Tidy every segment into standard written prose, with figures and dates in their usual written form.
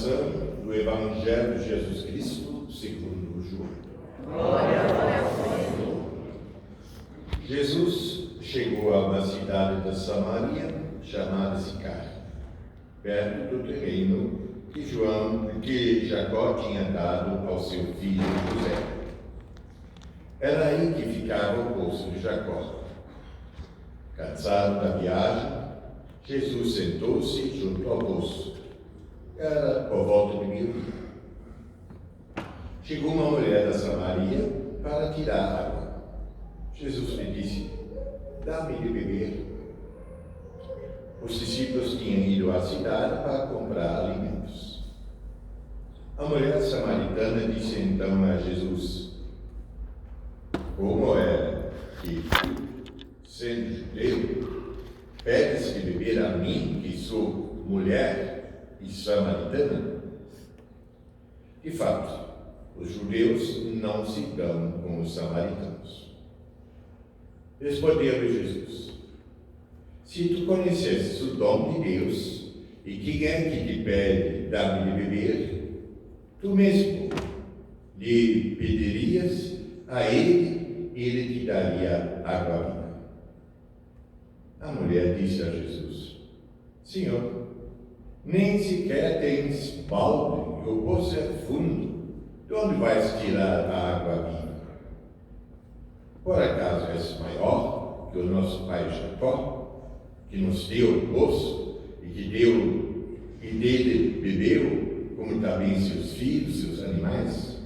proclamação do Evangelho de Jesus Cristo segundo João. Glória a Senhor. Jesus chegou a uma cidade da Samaria chamada Sicar, perto do terreno que Jacó tinha dado ao seu filho José. Era aí que ficava o poço de Jacó. Cansado da viagem, Jesus sentou-se junto ao poço. Era por volta de meio-dia. Chegou uma mulher da Samaria para tirar água. Jesus lhe disse: "Dá-me de beber." Os discípulos tinham ido à cidade para comprar alimentos. A mulher samaritana disse então a Jesus: "Como é que tu, sendo judeu, pedes de beber a mim, que sou mulher e samaritana?" De fato, os judeus não se dão com os samaritanos. Respondeu Jesus: "Se tu conhecesses o dom de Deus, e quem é que te pede dar-me de beber, tu mesmo lhe pedirias a ele, e ele te daria água viva." A mulher disse a Jesus: "Senhor, nem sequer tens balde, e o poço é fundo. De onde vais tirar a água viva? Por acaso és maior que o nosso pai Jacó, que nos deu o poço e dele bebeu, como também seus filhos, seus animais?"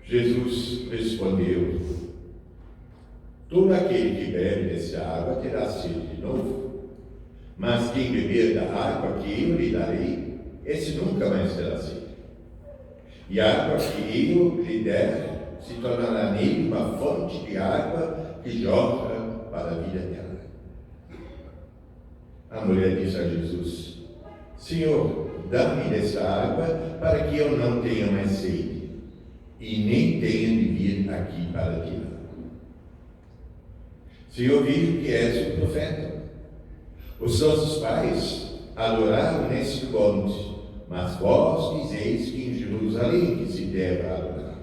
Jesus respondeu: "Todo aquele que bebe dessa água terá sede de novo, mas quem beber da água que eu lhe darei, esse nunca mais terá sede. E a água que eu lhe der se tornará nele uma fonte de água que jorra para a vida eterna." A mulher disse a Jesus: "Senhor, dá-me dessa água para que eu não tenha mais sede e nem tenha de vir aqui para tirar. Senhor, vejo que és um profeta. Os nossos pais adoraram neste monte, mas vós dizeis que em Jerusalém que se deve adorar."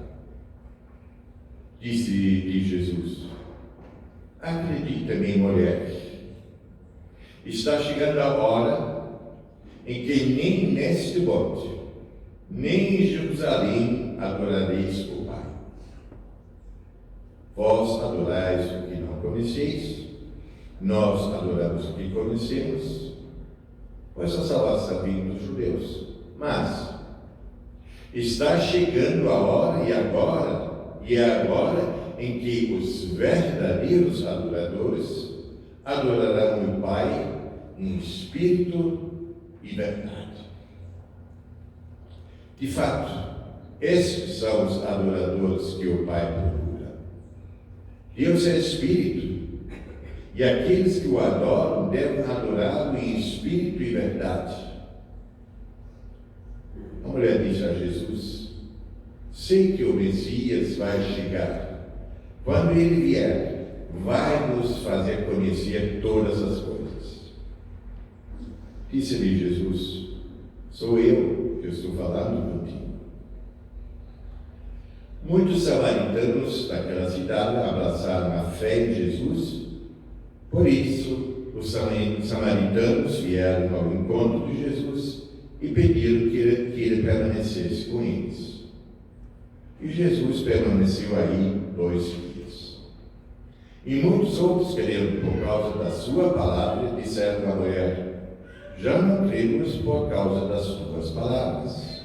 Disse-lhe Jesus: "Acredita-me, mulher, está chegando a hora em que nem neste monte, nem em Jerusalém adorareis o Pai. Vós adorais o que não conheceis, nós adoramos o que conhecemos, pois a salvação vem dos judeus. Mas está chegando a hora, e é agora em que os verdadeiros adoradores adorarão o Pai em espírito e verdade. De fato, esses são os adoradores que o Pai procura. Deus é espírito, e aqueles que o adoram devem adorá-lo em espírito e verdade." A mulher disse a Jesus: "Sei que o Messias vai chegar. Quando ele vier, vai nos fazer conhecer todas as coisas." Disse-lhe Jesus: "Sou eu que estou falando contigo." Muitos samaritanos daquela cidade abraçaram a fé em Jesus. Por isso, os samaritanos vieram ao encontro de Jesus e pediram que ele permanecesse com eles. E Jesus permaneceu aí 2 dias. E muitos outros creram por causa da sua palavra e disseram à mulher: "Já não cremos por causa das tuas palavras,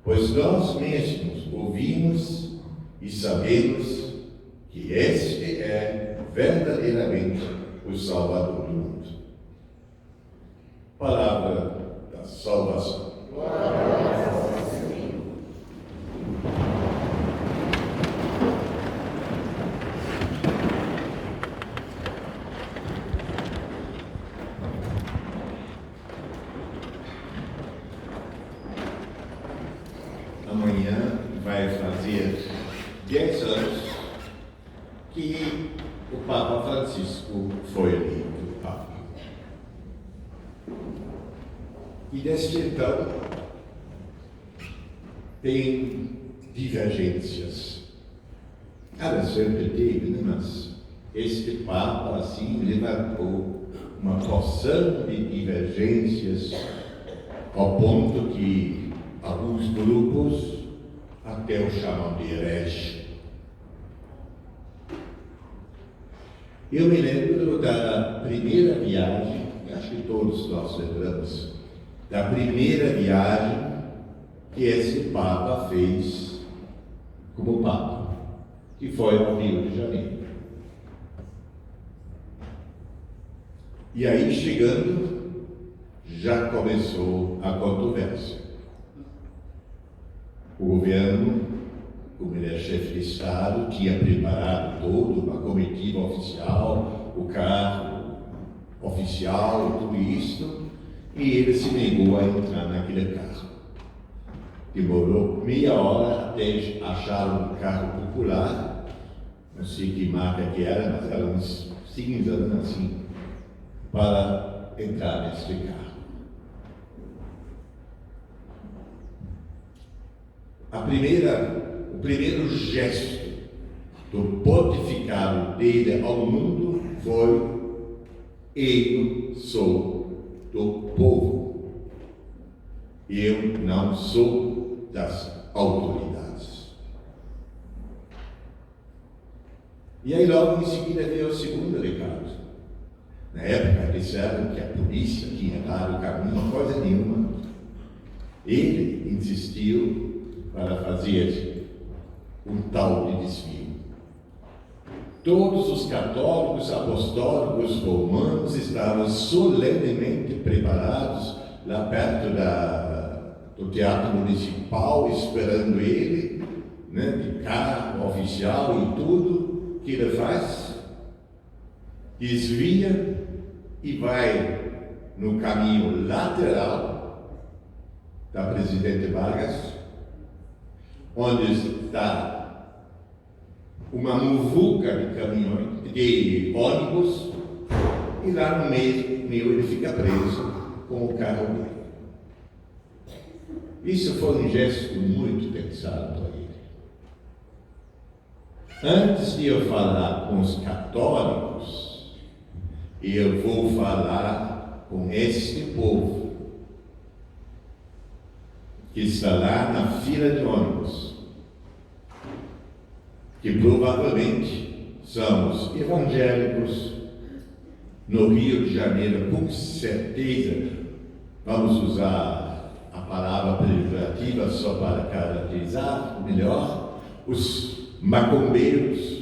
pois nós mesmos ouvimos e sabemos que este é verdadeiramente o Salvador do mundo." Palavra da salvação. Amanhã vai fazer 10 anos que o Papa Francisco foi eleito Papa. E desde então tem divergências. Sempre teve, né? Mas este Papa assim levantou uma porção de divergências ao ponto que alguns grupos até o chamam de herege. Eu me lembro da primeira viagem, acho que todos nós lembramos, da primeira viagem que esse Papa fez como Papa, que foi ao Rio de Janeiro. E aí, chegando, já começou a controvérsia. O governo, como ele é chefe de Estado, tinha preparado toda uma comitiva oficial, o carro oficial, tudo isso, e ele se negou a entrar naquele carro. Demorou meia hora até achar um carro popular, não sei que marca que era, mas era uns cinza, assim, para entrar nesse carro. O primeiro gesto do pontificado dele ao mundo foi: eu sou do povo, eu não sou das autoridades. E aí logo em seguida veio o segundo recado. Na época disseram que a polícia tinha dado o caminho, coisa nenhuma. Ele insistiu para fazer um tal de desvio. Todos os católicos apostólicos romanos estavam solenemente preparados lá perto do Teatro Municipal, esperando ele, né, de carro oficial e tudo. O que ele faz? Desvia e vai no caminho lateral da Presidente Vargas, onde está uma muvuca de caminhões, de ônibus, e lá no meio ele fica preso com o carro dele. Isso foi um gesto muito pensado por ele. Antes de eu falar com os católicos, eu vou falar com este povo que está lá na fila de ônibus, que provavelmente são os evangélicos no Rio de Janeiro, com certeza. Vamos usar a palavra pejorativa só para caracterizar melhor: os macumbeiros.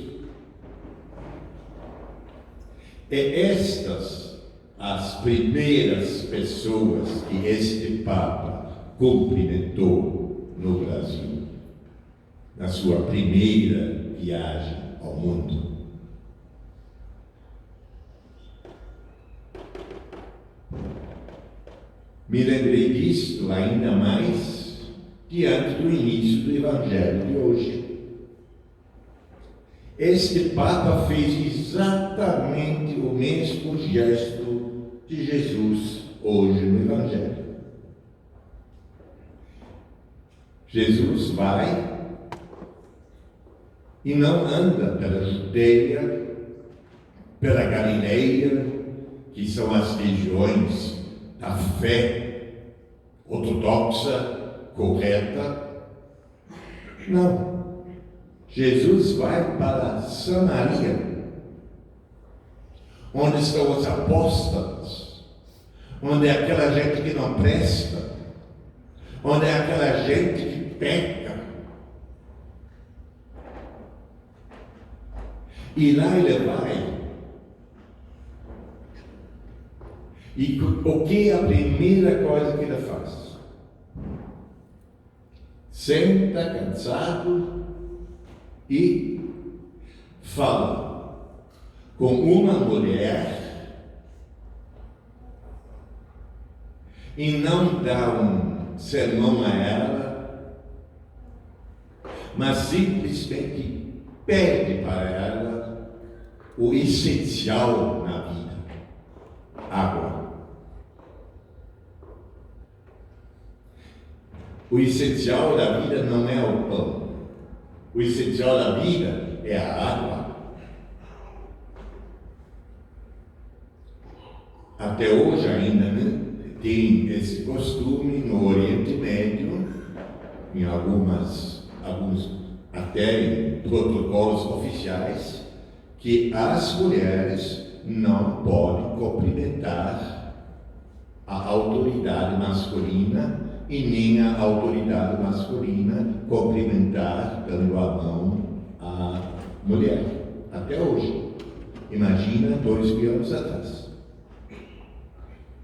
Estas as primeiras pessoas que este Papa cumprimentou no Brasil, na sua primeira viagem ao mundo. Me lembrei disto ainda mais diante do início do Evangelho de hoje. Este Papa fez exatamente o mesmo gesto de Jesus hoje no Evangelho. Jesus vai e não anda pela Judeia, pela Galileia, que são as regiões da fé ortodoxa, correta. Não. Jesus vai para Samaria, onde estão os apóstolos, onde é aquela gente que não presta, onde é aquela gente que peca. E lá ele vai. E o que é a primeira coisa que ele faz? Senta cansado e fala com uma mulher e não dá um sermão a ela, mas simplesmente pede para ela o essencial na vida: água. O essencial da vida não é o pão. O essencial da vida é a água. Até hoje ainda, né, tem esse costume no Oriente Médio, em alguns até em protocolos oficiais, que as mulheres não podem cumprimentar a autoridade masculina e nem a autoridade masculina cumprimentar dando a mão à mulher. Até hoje. Imagina 2.000 anos atrás.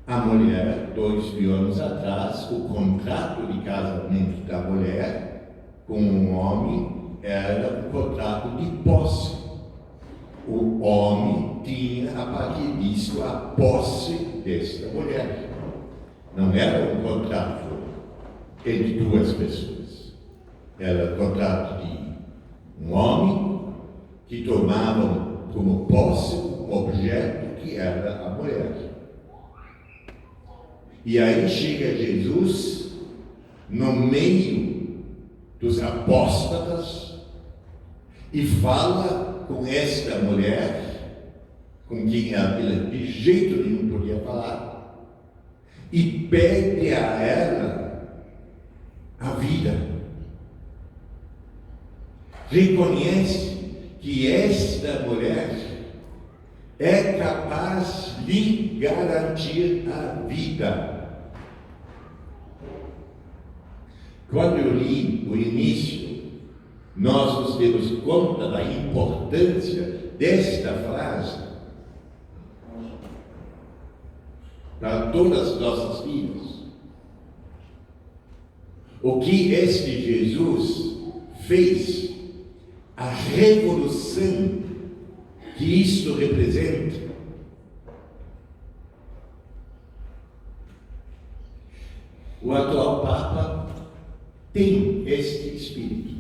A mulher, 2.000 anos atrás, o contrato de casamento da mulher com um homem era um contrato de posse. O homem tinha a partir disso a posse desta mulher. Não era um contrato entre duas pessoas. Era um contrato de um homem que tomavam como posse um objeto que era a mulher. E aí chega Jesus no meio dos apóstatas e fala com esta mulher, com quem ela de jeito nenhum podia falar, e pede a ela a vida. Reconhece que esta mulher é capaz de garantir a vida. Quando eu li o início, nós nos demos conta da importância desta frase para todas as nossas vidas. O que este Jesus fez, a revolução que isto representa. O atual Papa tem este espírito.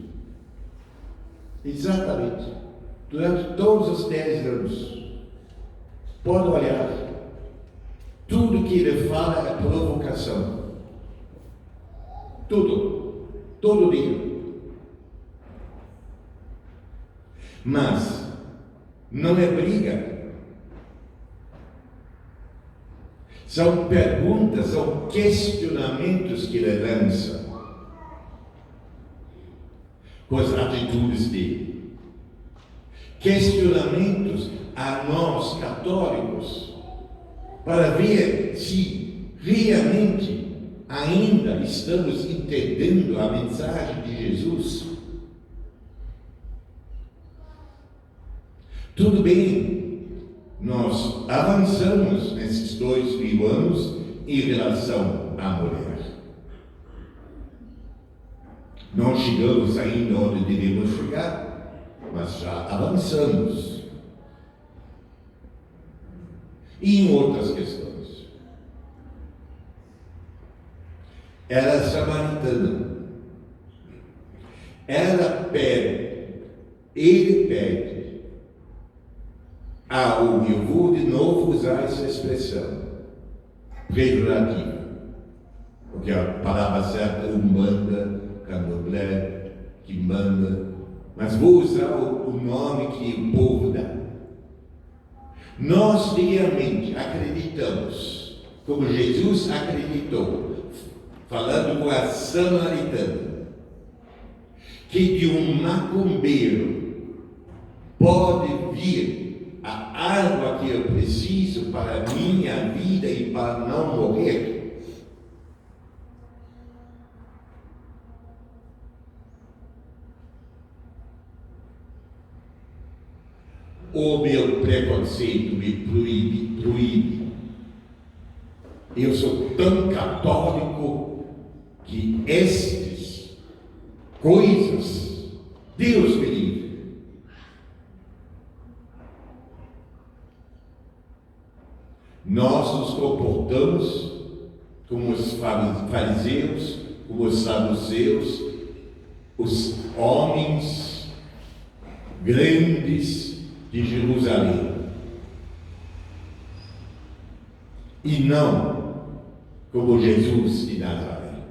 Exatamente. Durante todos os 10 anos. Pode olhar. Tudo que ele fala é provocação. Tudo. Todo dia. Mas não é briga. São perguntas, são questionamentos que ele lança com as atitudes dele. Questionamentos a nós católicos para ver se realmente ainda estamos entendendo a mensagem de Jesus. Tudo bem, nós avançamos nesses 2.000 anos em relação à mulher. Não chegamos ainda onde devemos chegar, mas já avançamos. E em outras questões. Era samaritana. Ele pede. Eu vou de novo usar essa expressão pejorativa, porque a palavra certa é umbanda, candomblé, quimbanda, mas vou usar o nome que o povo dá. Nós realmente acreditamos, como Jesus acreditou, falando com a samaritana, que de um macumbeiro pode vir a água que eu preciso para a minha vida e para não morrer. O meu preconceito me proíbe. Eu sou tão católico que estas coisas, Deus me livre. Nós nos comportamos como os fariseus, como os saduceus, os homens grandes de Jerusalém. E não como Jesus de Nazaré.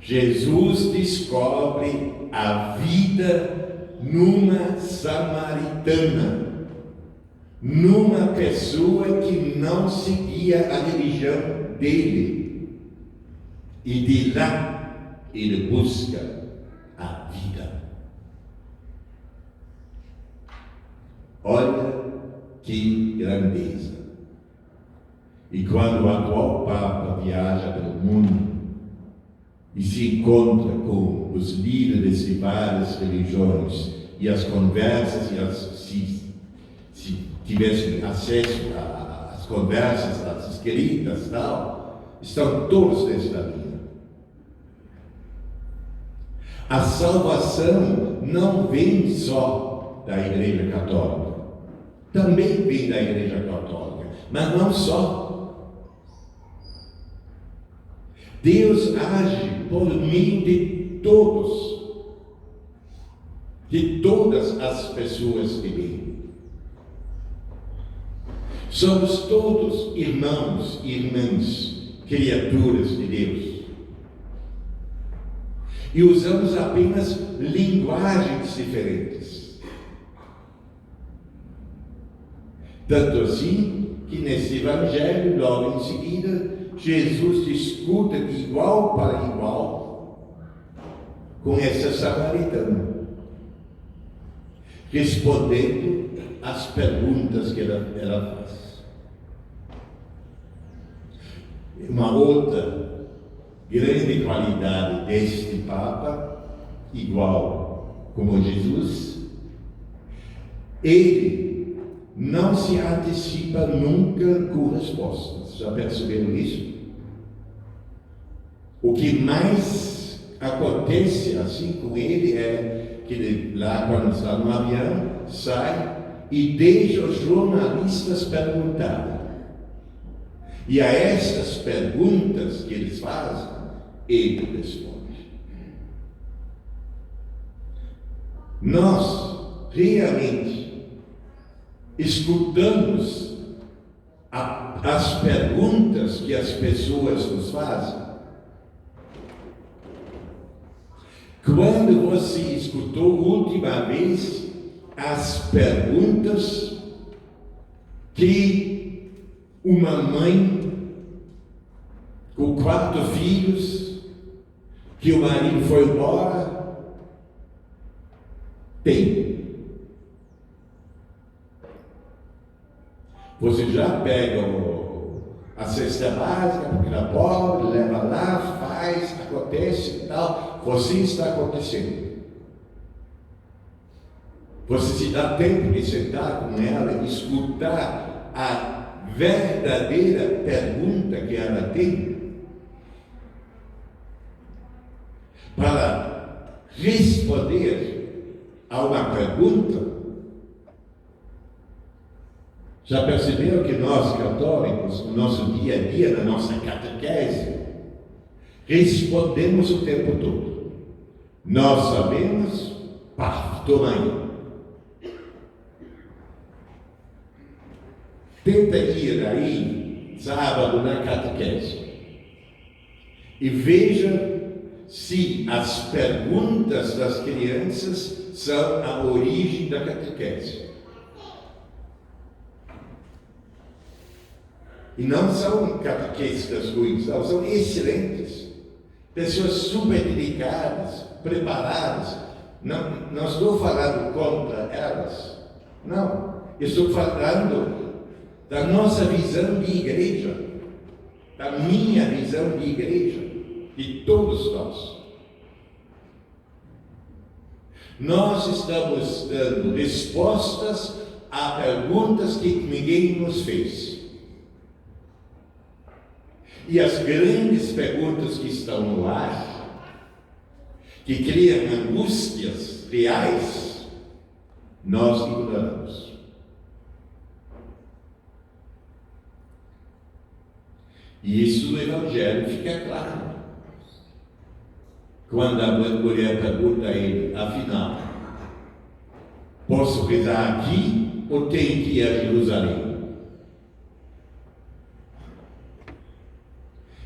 Jesus descobre a vida numa samaritana, numa pessoa que não seguia a religião dele. E de lá ele busca a vida. Olha que grandeza! E quando o atual Papa viaja pelo mundo e se encontra com os líderes de várias religiões e as conversas, se tivessem acesso às conversas, às escritas e tal, estão todos nesta linha. A salvação não vem só da Igreja Católica, também vem da Igreja Católica, mas não só. Deus age por meio de todos, de todas as pessoas de bem. Somos todos irmãos e irmãs, criaturas de Deus. E usamos apenas linguagens diferentes. Tanto assim que nesse Evangelho, logo em seguida, Jesus discute de igual para igual com essa samaritana, respondendo às perguntas que ela faz. Uma outra grande qualidade deste Papa, igual como Jesus, ele não se antecipa nunca com respostas. Já perceberam isso? O que mais acontece assim com ele é que ele, lá quando está no avião, sai e deixa os jornalistas perguntarem. E a estas perguntas que eles fazem, ele responde. Nós realmente escutamos as perguntas que as pessoas nos fazem? Quando você escutou última vez as perguntas que uma mãe com 4 filhos, que o marido foi embora, tem? Você já pega a cesta básica, porque era pobre, leva lá, faz, acontece e tal. Você está acontecendo. Você se dá tempo de sentar com ela e escutar a verdadeira pergunta que ela tem? Para responder a uma pergunta. Já perceberam que nós, católicos, no nosso dia a dia, na nossa catequese, respondemos o tempo todo. Nós sabemos, pá, toma aí. Tenta ir aí, sábado, na catequese, e veja se as perguntas das crianças são a origem da catequese. E não são catequistas ruins, não, são excelentes. Pessoas super dedicadas, preparadas. Não estou falando contra elas. Não. Estou falando da nossa visão de igreja. Da minha visão de igreja. De todos nós. Nós estamos dando respostas a perguntas que ninguém nos fez. E as grandes perguntas que estão no ar, que criam angústias reais, nós ignoramos. E isso no Evangelho fica claro. Quando a mulher pergunta a ele, afinal, posso rezar aqui ou tenho que ir a Jerusalém?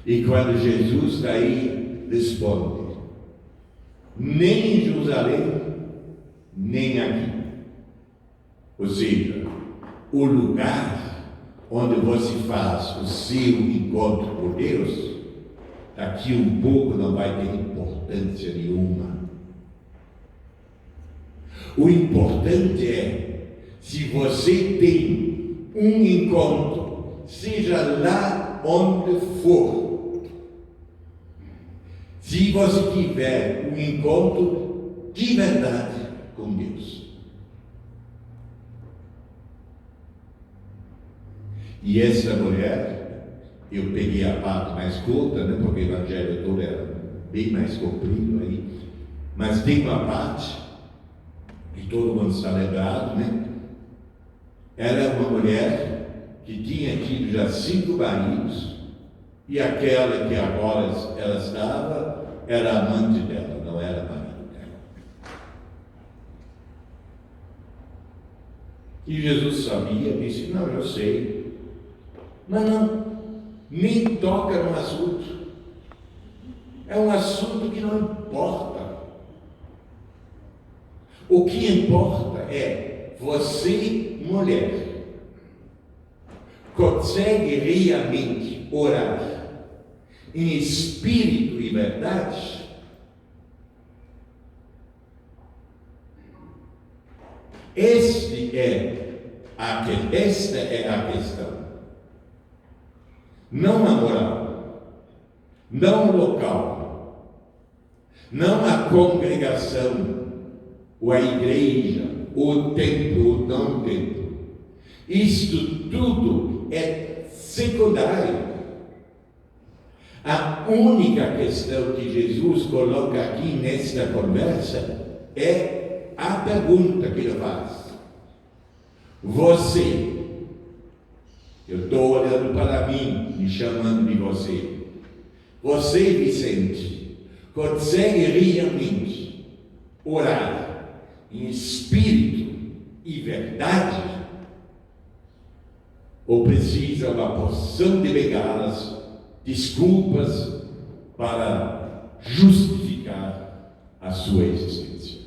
E quando Jesus daí responde, nem em Jerusalém, nem aqui. Ou seja, o lugar onde você faz o seu encontro com Deus, daqui um pouco não vai ter importância nenhuma. O importante é, se você tem um encontro, seja lá onde for, se você tiver um encontro de verdade com Deus. E essa mulher, eu peguei a parte mais curta, né, porque o evangelho todo era bem mais comprido aí, mas tem uma parte que todo mundo está lembrado, né? Era uma mulher que tinha tido já 5 maridos, e aquela que agora ela estava era amante dela, não era marido dela. E Jesus sabia, disse: não, eu sei. Mas não, nem toca no assunto. É um assunto que não importa. O que importa é, você, mulher, consegue realmente orar em espírito e verdade? Esta é a questão. Não a moral, não o local, não a congregação, ou a igreja, ou o templo, ou não o templo. Isto tudo é secundário. A única questão que Jesus coloca aqui nesta conversa é a pergunta que ele faz. Você, eu estou olhando para mim, me chamando de você. Você, Vicente, consegue realmente orar em espírito e verdade? Ou precisa uma porção de bengalas, desculpas para justificar a sua existência?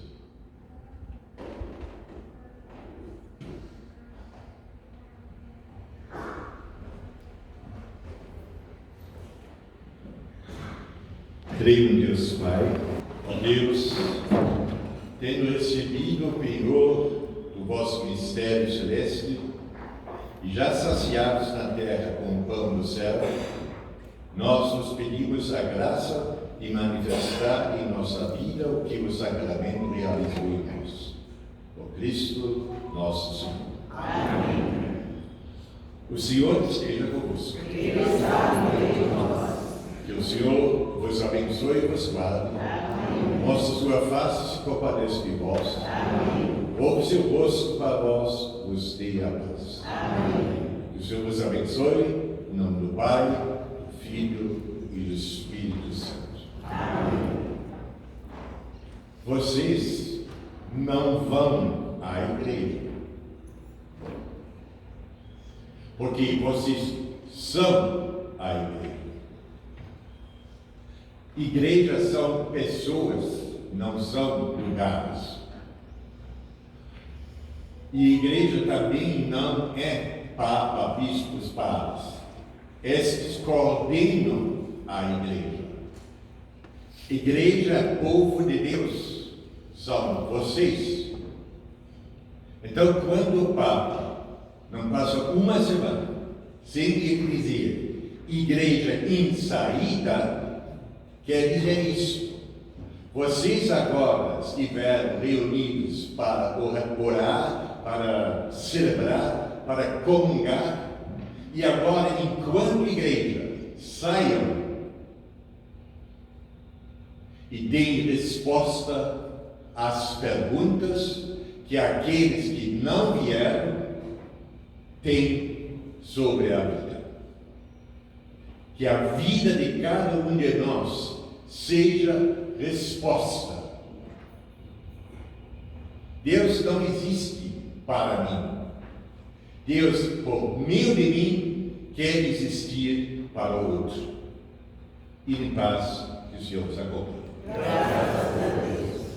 Creio em Deus Pai, ó Deus, tendo recebido o penhor do vosso mistério celeste, e já saciados na terra com o pão do céu, nós nos pedimos a graça de manifestar em nossa vida o que o sacramento realizou em nós. Por Cristo nosso Senhor. Amém. O Senhor esteja convosco. Ele está no meio de nós. Que o Senhor vos abençoe e vos guarde. Mostre sua face e se compadeça de vós. Volve seu rosto para vós, vos dê a paz. Que o Senhor vos abençoe, em nome do Pai, do Filho e do Espírito Santo. Vocês não vão à igreja, porque vocês são a igreja. Igrejas são pessoas, não são lugares. E igreja também não é papa, bispos, padres. Estes coordenam a igreja. Igreja é povo de Deus, são vocês. Então, quando o papa não passa uma semana sem dizer igreja em saída, quer dizer isso. Vocês agora estiveram reunidos para orar, para celebrar, para comungar, e agora, enquanto igreja, saiam e deem resposta às perguntas que aqueles que não vieram têm sobre a vida. Que a vida de cada um de nós seja resposta. Deus não existe para mim. Deus, por meio de mim, quer existir para o outro. E em paz, que o Senhor vos acompanhe. Graças a Deus.